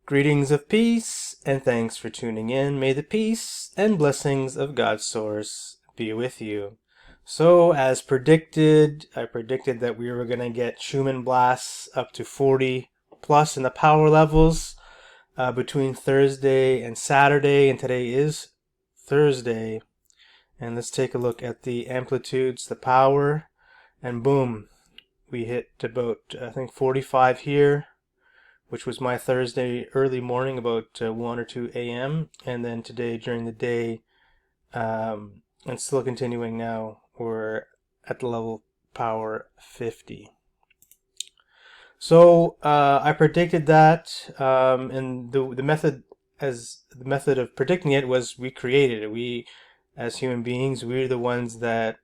Greetings of peace, and thanks for tuning in. May the peace and blessings of God's source be with you. So, as predicted, I predicted that we were going to get Schumann blasts up to 40 plus in the power levels between Thursday and Saturday, and today is Thursday. And let's take a look at the amplitudes, the power, and boom, we hit about, I think, 45 here, which was my Thursday early morning, about 1 or 2 a.m. And then today during the day, and still continuing now, we're at the level power 50. So I predicted that, and the method of predicting it was we created it. We, as human beings, we're the ones that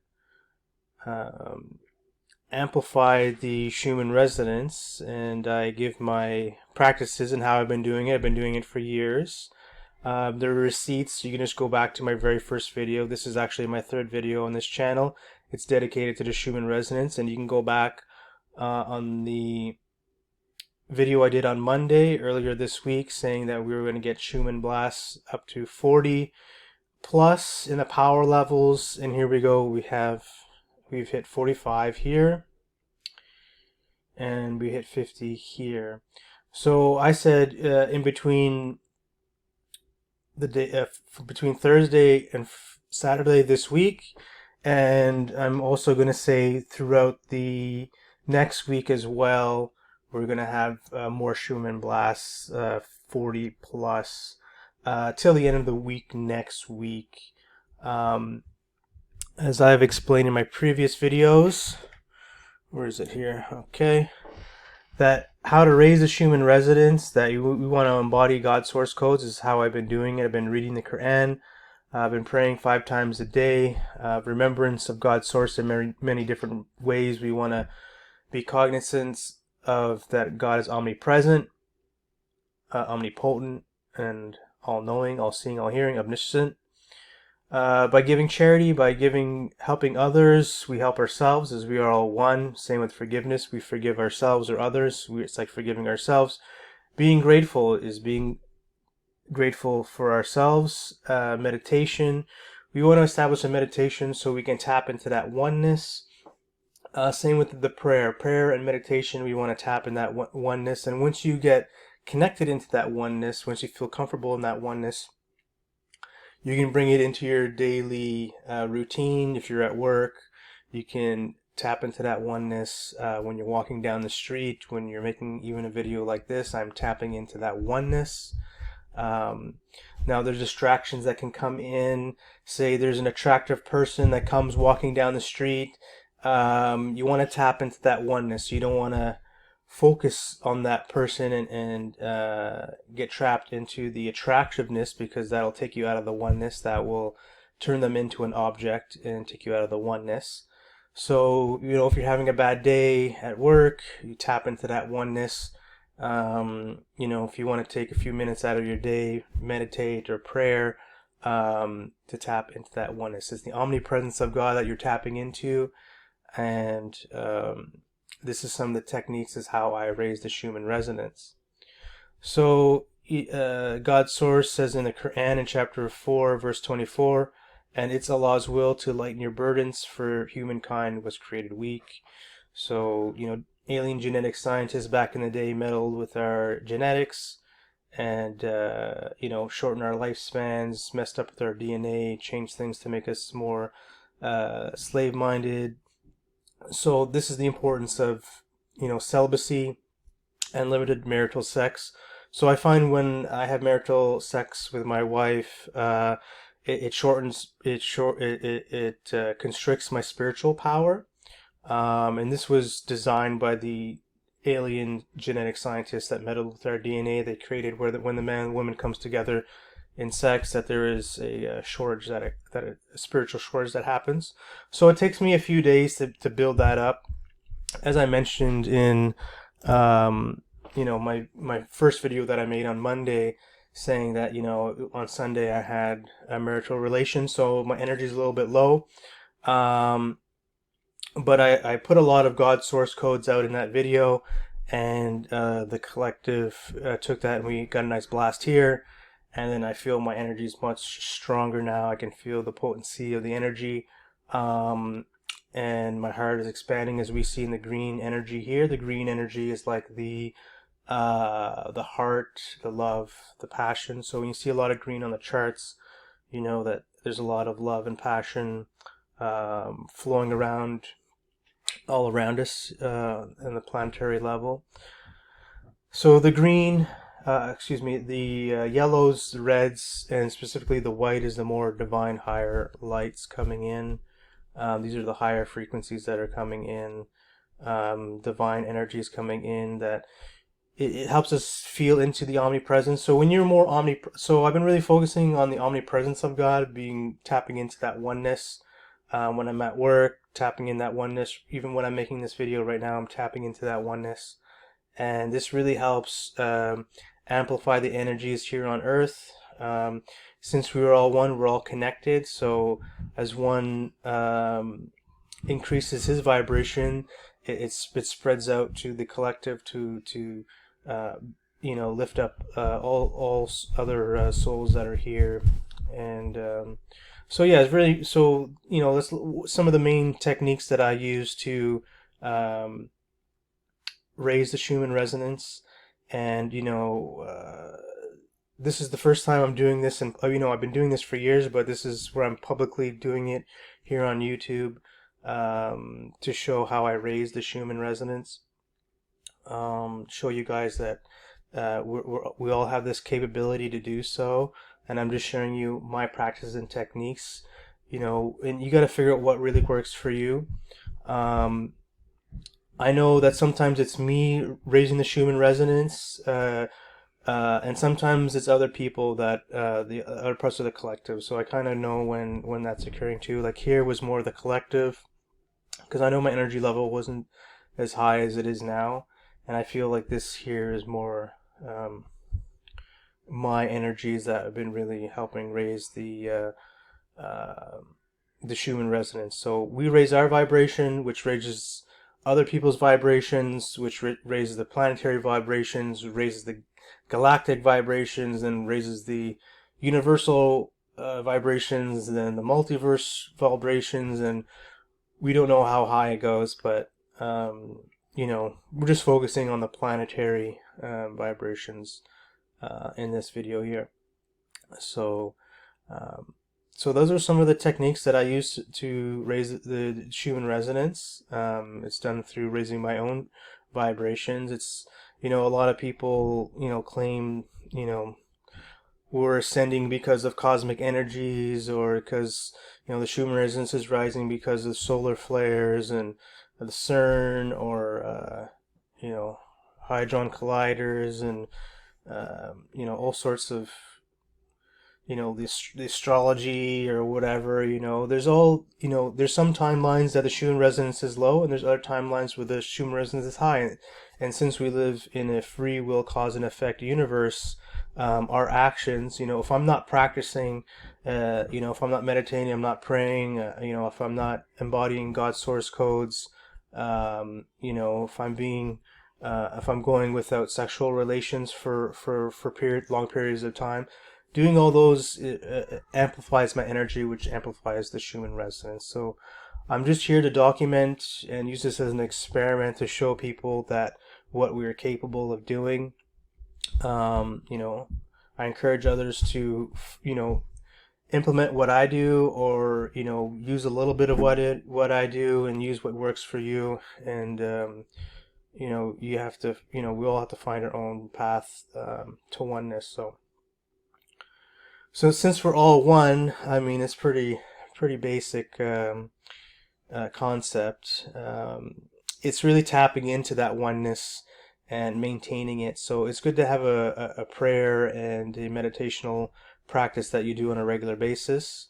amplify the Schumann resonance, and I give my practices and how I've been doing it. I've been doing it for years. There are receipts. You can just go back to my very first video. This is actually my third video on this channel. It's dedicated to the Schumann resonance, and you can go back on the video I did on Monday earlier this week saying that we were going to get Schumann blasts up to 40 plus in the power levels, and here we go. We've hit 45 here, and we hit 50 here. So I said in between the day, between Thursday and Saturday this week, and I'm also going to say throughout the next week as well, we're going to have more Schumann blasts, 40 plus, till the end of the week next week. As I've explained in my previous videos, where is it here? Okay, that how to raise the Schumann resonance, that we want to embody God's source codes is how I've been doing it. I've been reading the Quran. I've been praying 5 times a day. Remembrance of God's source in many, many different ways. We want to be cognizant of that God is omnipresent, omnipotent, and all-knowing, all-seeing, all-hearing, omniscient. By giving charity, by helping others, we help ourselves, as we are all one. Same with forgiveness. We forgive ourselves or others. It's like forgiving ourselves. Being grateful is being grateful for ourselves. Meditation. We want to establish a meditation so we can tap into that oneness. Same with the prayer and meditation. We want to tap in that oneness. And once you get connected into that oneness, once you feel comfortable in that oneness, you can bring it into your daily routine. If you're at work, you can tap into that oneness. When you're walking down the street, when you're making even a video like this, I'm tapping into that oneness. Now there's distractions that can come in. Say there's an attractive person that comes walking down the street. You want to tap into that oneness. You don't want to focus on that person and get trapped into the attractiveness, because that'll take you out of the oneness. That will turn them into an object and take you out of the oneness. So, if you're having a bad day at work, you tap into that oneness. If you want to take a few minutes out of your day, meditate or prayer, to tap into that oneness. It's the omnipresence of God that you're tapping into, and this is some of the techniques, is how I raise the Schumann resonance. So God's source says in the Quran in chapter 4 verse 24, and it's Allah's will to lighten your burdens, for humankind was created weak. So alien genetic scientists back in the day meddled with our genetics and shortened our lifespans, messed up with our DNA, changed things to make us more slave-minded. So this is the importance of celibacy and limited marital sex. So I find when I have marital sex with my wife, it constricts my spiritual power, and this was designed by the alien genetic scientists that meddled with our DNA. They created where when the man and woman comes together in sex, that there is a shortage, a spiritual shortage that happens. So it takes me a few days to build that up. As I mentioned in my first video that I made on Monday, saying that on Sunday I had a marital relation, so my energy is a little bit low. But I put a lot of God source codes out in that video, and the collective took that, and we got a nice blast here. And then I feel my energy is much stronger now. I can feel the potency of the energy, um, and my heart is expanding, as we see in the green energy here. The green energy is like the heart, the love, the passion. So when you see a lot of green on the charts, you know that there's a lot of love and passion flowing around all around us in the planetary level. So the green, the yellows, the reds, and specifically the white is the more divine, higher lights coming in. These are the higher frequencies that are coming in. Divine energies coming in that it helps us feel into the omnipresence. So when you're more so I've been really focusing on the omnipresence of God, tapping into that oneness. When I'm at work, tapping in that oneness. Even when I'm making this video right now, I'm tapping into that oneness, and this really helps amplify the energies here on Earth. Since we are all one, we're all connected. So as one increases his vibration, it spreads out to the collective to uh, lift up all other souls that are here. And so yeah, it's really, so that's some of the main techniques that I use to um, raise the Schumann resonance. And this is the first time I'm doing this, and I've been doing this for years, but this is where I'm publicly doing it here on YouTube, to show how I raise the Schumann resonance. Show you guys that we all have this capability to do so, and I'm just showing you my practices and techniques. And you got to figure out what really works for you. I know that sometimes it's me raising the Schumann resonance, and sometimes it's other people, that the other parts of the collective. So I kind of know when that's occurring too. Like here was more the collective, because I know my energy level wasn't as high as it is now, and I feel like this here is more my energies that have been really helping raise the Schumann resonance. So we raise our vibration, which raises other people's vibrations, which raises the planetary vibrations, raises the galactic vibrations, and raises the universal vibrations, then the multiverse vibrations, and we don't know how high it goes, but we're just focusing on the planetary vibrations in this video here. So so those are some of the techniques that I use to raise the Schumann resonance. It's done through raising my own vibrations. It's, a lot of people, claim, we're ascending because of cosmic energies, or because, the Schumann resonance is rising because of solar flares and the CERN, or, hadron colliders, and, all sorts of the astrology or whatever. There's some timelines that the Schumann resonance is low, and there's other timelines where the Schumann resonance is high. And since we live in a free will cause and effect universe, our actions, if I'm not practicing, if I'm not meditating, I'm not praying, if I'm not embodying God's source codes, if I'm going without sexual relations for long periods of time, doing all those amplifies my energy, which amplifies the Schumann resonance. So I'm just here to document and use this as an experiment to show people that what we are capable of doing. I encourage others to, implement what I do, or use a little bit of what I do, and use what works for you. And you have to, we all have to find our own path to oneness. So since we're all one, I mean, it's pretty basic concept. It's really tapping into that oneness and maintaining it. So it's good to have a prayer and a meditational practice that you do on a regular basis,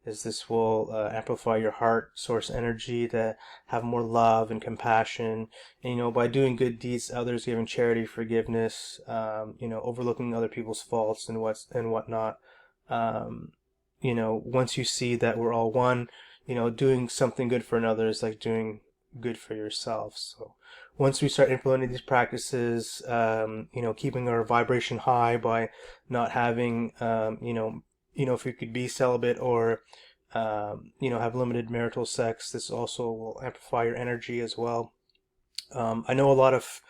as this will amplify your heart source energy to have more love and compassion. And by doing good deeds to others, giving charity, forgiveness, overlooking other people's faults and whatnot. Once you see that we're all one, doing something good for another is like doing good for yourself. So once we start implementing these practices, keeping our vibration high by not having, if you could be celibate or, have limited marital sex, this also will amplify your energy as well. I know a lot of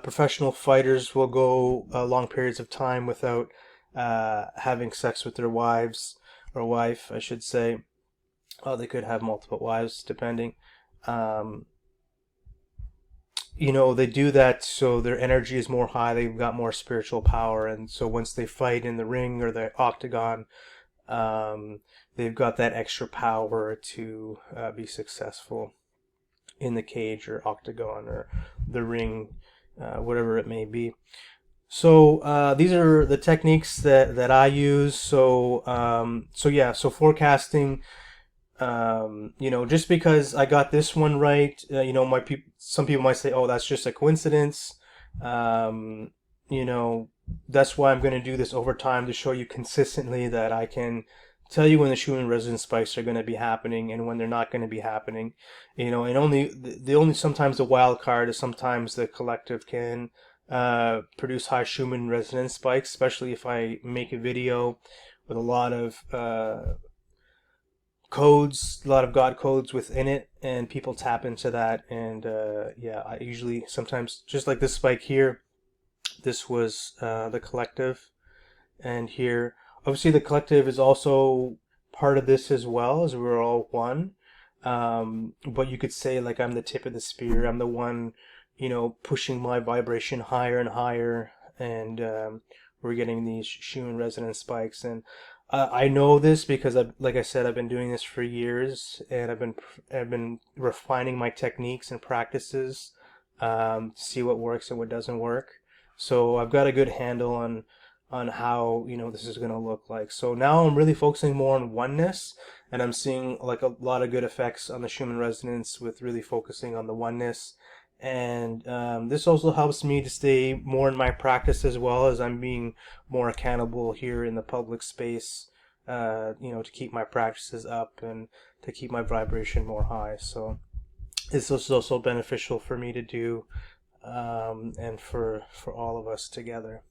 professional fighters will go long periods of time without having sex with their wives, or wife, I should say. They could have multiple wives, depending. Um, they do that so their energy is more high, they've got more spiritual power, and so once they fight in the ring or the octagon, um, they've got that extra power to be successful in the cage or octagon or the ring, whatever it may be. So these are the techniques that I use. So forecasting. Just because I got this one right, some people might say, "Oh, that's just a coincidence." Um, that's why I'm going to do this over time, to show you consistently that I can tell you when the Schumann resonance spikes are going to be happening and when they're not going to be happening. And only the only sometimes the wild card is sometimes the collective can produce high Schumann resonance spikes, especially if I make a video with a lot of codes, a lot of God codes within it, and people tap into that. And I usually sometimes, just like this spike here, this was the collective, and here, obviously, the collective is also part of this as well, as we're all one. But you could say, like, I'm the tip of the spear. I'm the one, pushing my vibration higher and higher, and we're getting these Schumann resonance spikes. And I know this because, like I said, I've been doing this for years, and I've been refining my techniques and practices to see what works and what doesn't work. So I've got a good handle on how this is going to look like. So now I'm really focusing more on oneness, and I'm seeing like a lot of good effects on the Schumann resonance with really focusing on the oneness. And this also helps me to stay more in my practice, as well as I'm being more accountable here in the public space, to keep my practices up and to keep my vibration more high. So this is also beneficial for me to do, and for all of us together.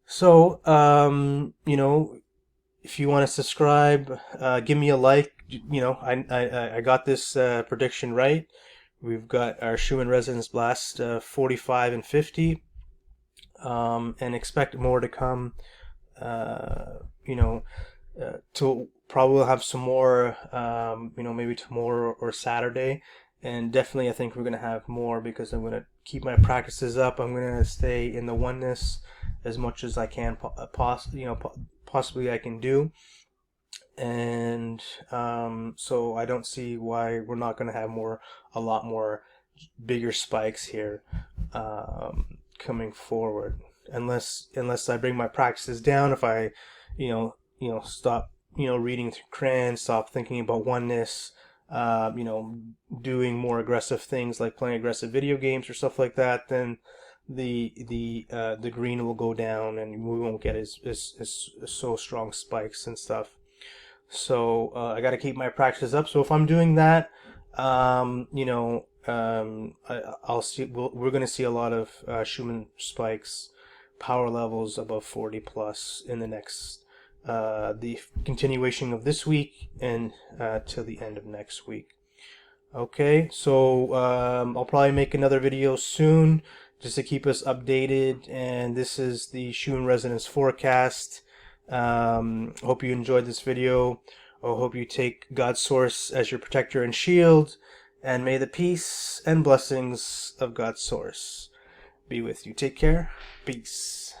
So, if you want to subscribe, give me a like. I got this prediction right. We've got our Schumann Resonance Blast 45 and 50, and expect more to come. To probably have some more, maybe tomorrow or Saturday. And definitely, I think we're going to have more, because I'm going to keep my practices up. I'm going to stay in the oneness as much as I can, possibly I can do. And so I don't see why we're not going to have a lot more bigger spikes here coming forward, unless I bring my practices down. If I, stop, reading through Cran, stop thinking about oneness, doing more aggressive things like playing aggressive video games or stuff like that, then the green will go down, and we won't get as so strong spikes and stuff. So I got to keep my practice up. So if I'm doing that, I'll see. We're going to see a lot of Schumann spikes, power levels above 40 plus in the next, the continuation of this week, and till the end of next week. Okay, so I'll probably make another video soon, just to keep us updated. And this is the Schumann Resonance Forecast. Hope you enjoyed this video. I hope you take God's source as your protector and shield, and may the peace and blessings of God's source be with you. Take care. Peace.